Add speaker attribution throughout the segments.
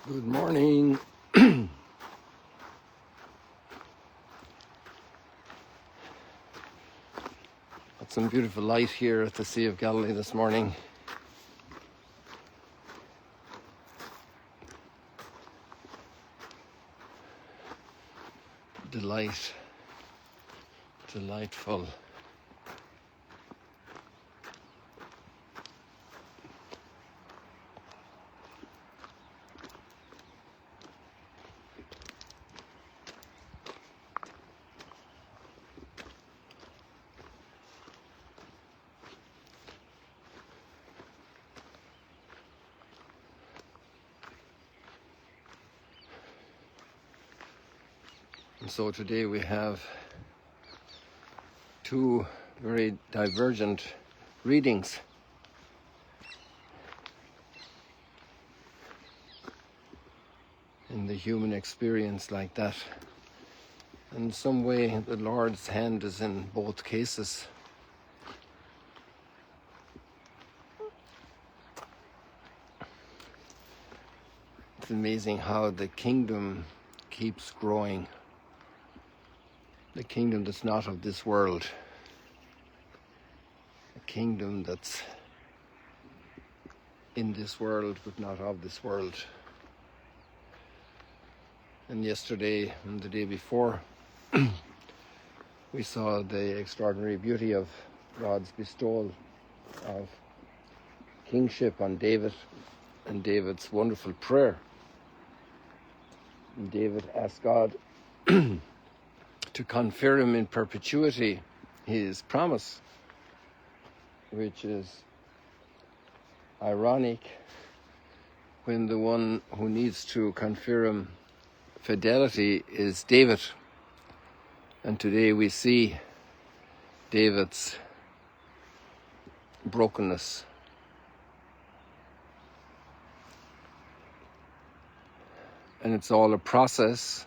Speaker 1: Good morning. Got some beautiful light here at the Sea of Galilee this morning. Delightful. And so today we have two very divergent readings. In the human experience like that. In some way, the Lord's hand is in both cases. It's amazing how the kingdom keeps growing. The kingdom that's not of this world. A kingdom that's in this world but not of this world. And yesterday and the day before, we saw the extraordinary beauty of God's bestowal of kingship on David and David's wonderful prayer. And David asked God to confer him in perpetuity his promise, which is ironic when the one who needs to confer him fidelity is David. And today we see David's brokenness. And it's all a process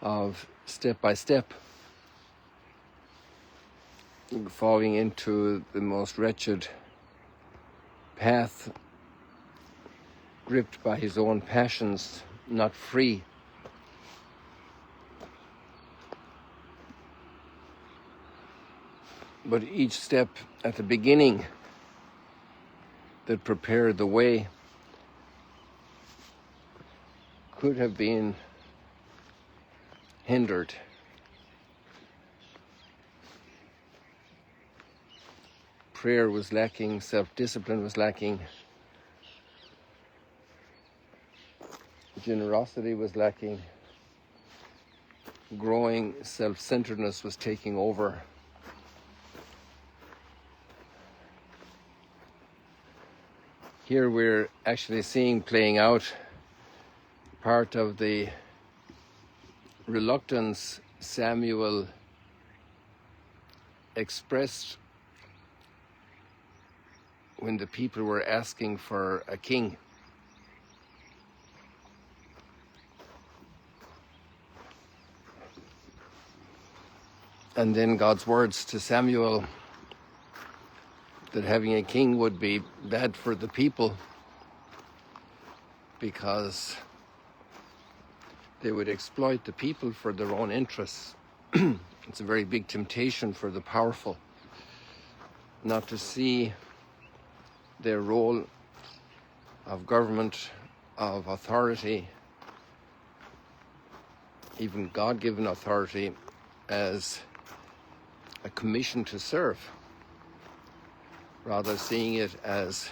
Speaker 1: of step by step falling into the most wretched path, gripped by his own passions, not free. But each step at the beginning that prepared the way could have been hindered. Prayer was lacking, self-discipline was lacking, generosity was lacking, growing self-centeredness was taking over. Here we're actually seeing playing out part of the reluctance Samuel expressed when the people were asking for a king. And then God's words to Samuel that having a king would be bad for the people because they would exploit the people for their own interests. It's a very big temptation for the powerful not to see their role of government, of authority, even God-given authority, as a commission to serve, rather seeing it as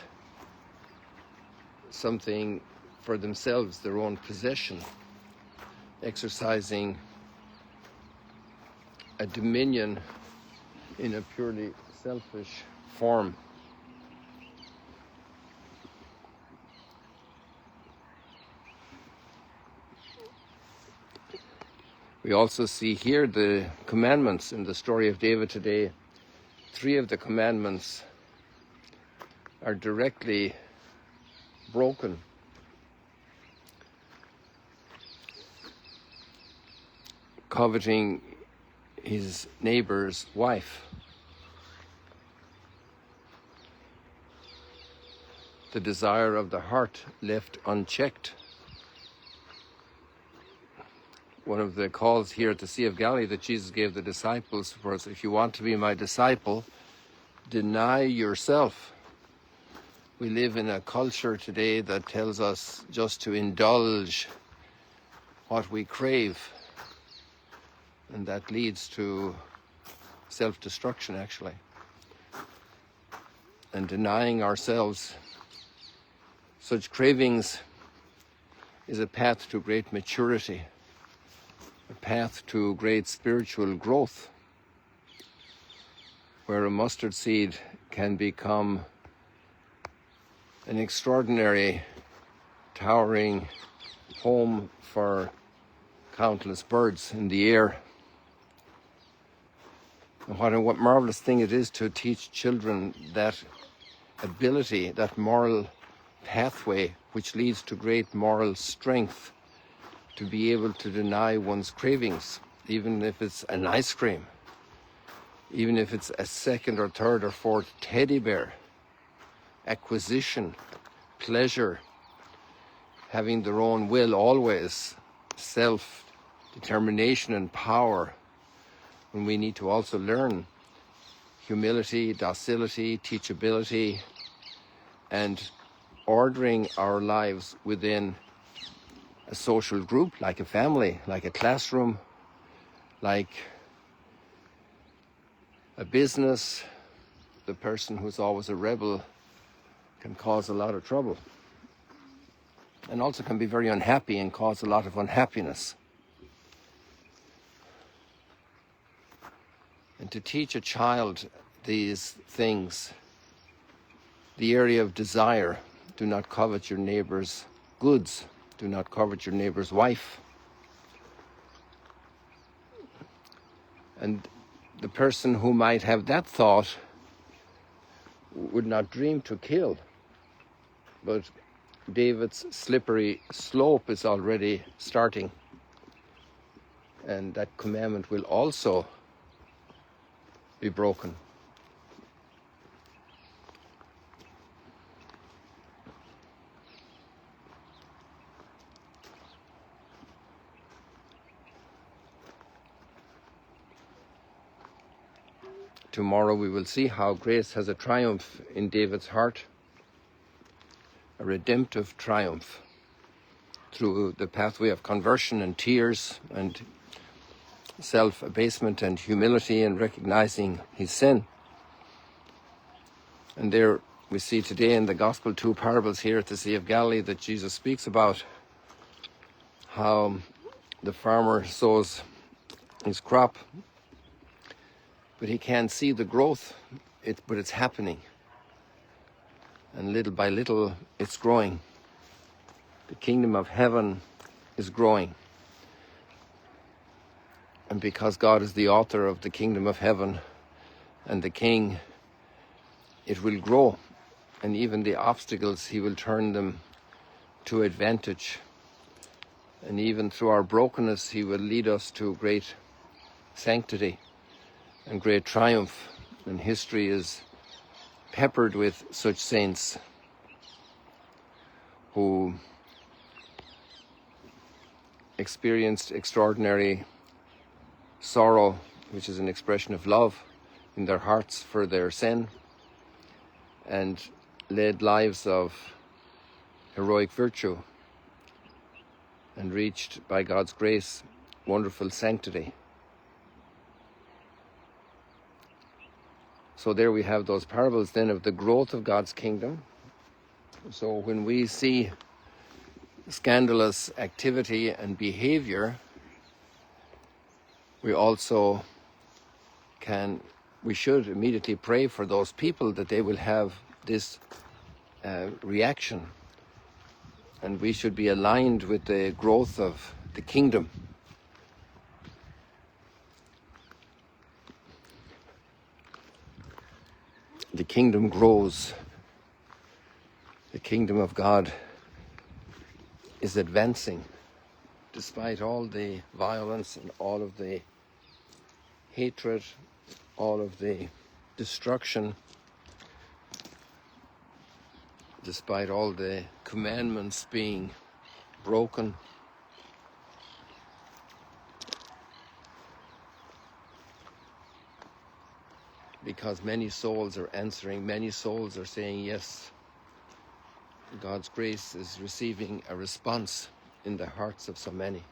Speaker 1: something for themselves, their own possession, exercising a dominion in a purely selfish form. We also see here the commandments in the story of David today. 3 of the commandments are directly broken. Coveting his neighbor's wife. The desire of the heart left unchecked. one of the calls here at the Sea of Galilee that Jesus gave the disciples was, if you want to be my disciple, deny yourself. We live in a culture today that tells us just to indulge what we crave, and that leads to self-destruction, actually. And denying ourselves such cravings is a path to great maturity, a path to great spiritual growth, where a mustard seed can become an extraordinary, towering home for countless birds in the air. And what a marvelous thing it is to teach children that ability, that moral pathway which leads to great moral strength, to be able to deny one's cravings, even if it's an ice cream, even if it's a second or third or fourth teddy bear. Acquisition, pleasure, having their own will always, self-determination and power, when we need to also learn humility, docility, teachability, and ordering our lives within a social group, like a family, like a classroom, like a business. The person who's always a rebel can cause a lot of trouble, and also can be very unhappy and cause a lot of unhappiness. And to teach a child these things, the area of desire, do not covet your neighbor's goods, do not covet your neighbor's wife. And the person who might have that thought would not dream to kill. But David's slippery slope is already starting. And that commandment will also be broken. Tomorrow we will see how grace has a triumph in David's heart, a redemptive triumph through the pathway of conversion and tears and self-abasement and humility and recognizing his sin. And there we see today in the Gospel 2 parables here at the Sea of Galilee that Jesus speaks about how the farmer sows his crop, but he can't see the growth, but it's happening. And little by little, it's growing. The kingdom of heaven is growing. And because God is the author of the kingdom of heaven and the king, it will grow. And even the obstacles, he will turn them to advantage. And even through our brokenness, he will lead us to great sanctity and great triumph. And history is peppered with such saints who experienced extraordinary sorrow, which is an expression of love in their hearts for their sin, and led lives of heroic virtue and reached, by God's grace, wonderful sanctity. So there we have those parables then of the growth of God's kingdom. So when we see scandalous activity and behavior, we should immediately pray for those people that they will have this reaction. And we should be aligned with the growth of the kingdom. The kingdom grows. The kingdom of God is advancing despite all the violence and all of the hatred, all of the destruction, despite all the commandments being broken. because many souls are answering, many souls are saying yes. God's grace is receiving a response in the hearts of so many.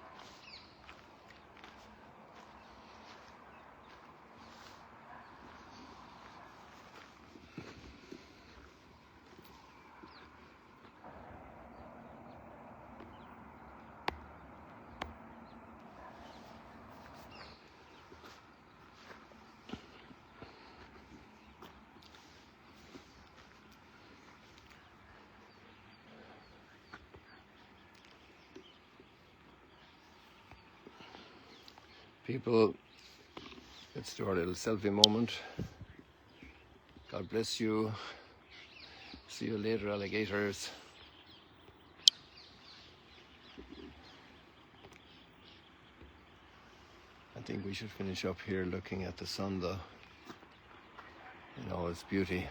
Speaker 1: People, let's do our little selfie moment. God bless you. See you later, alligators. I think we should finish up here looking at the sun, though, in all its beauty.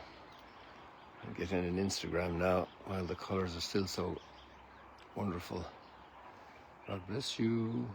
Speaker 1: I'm getting an Instagram now while the colors are still so wonderful. God bless you.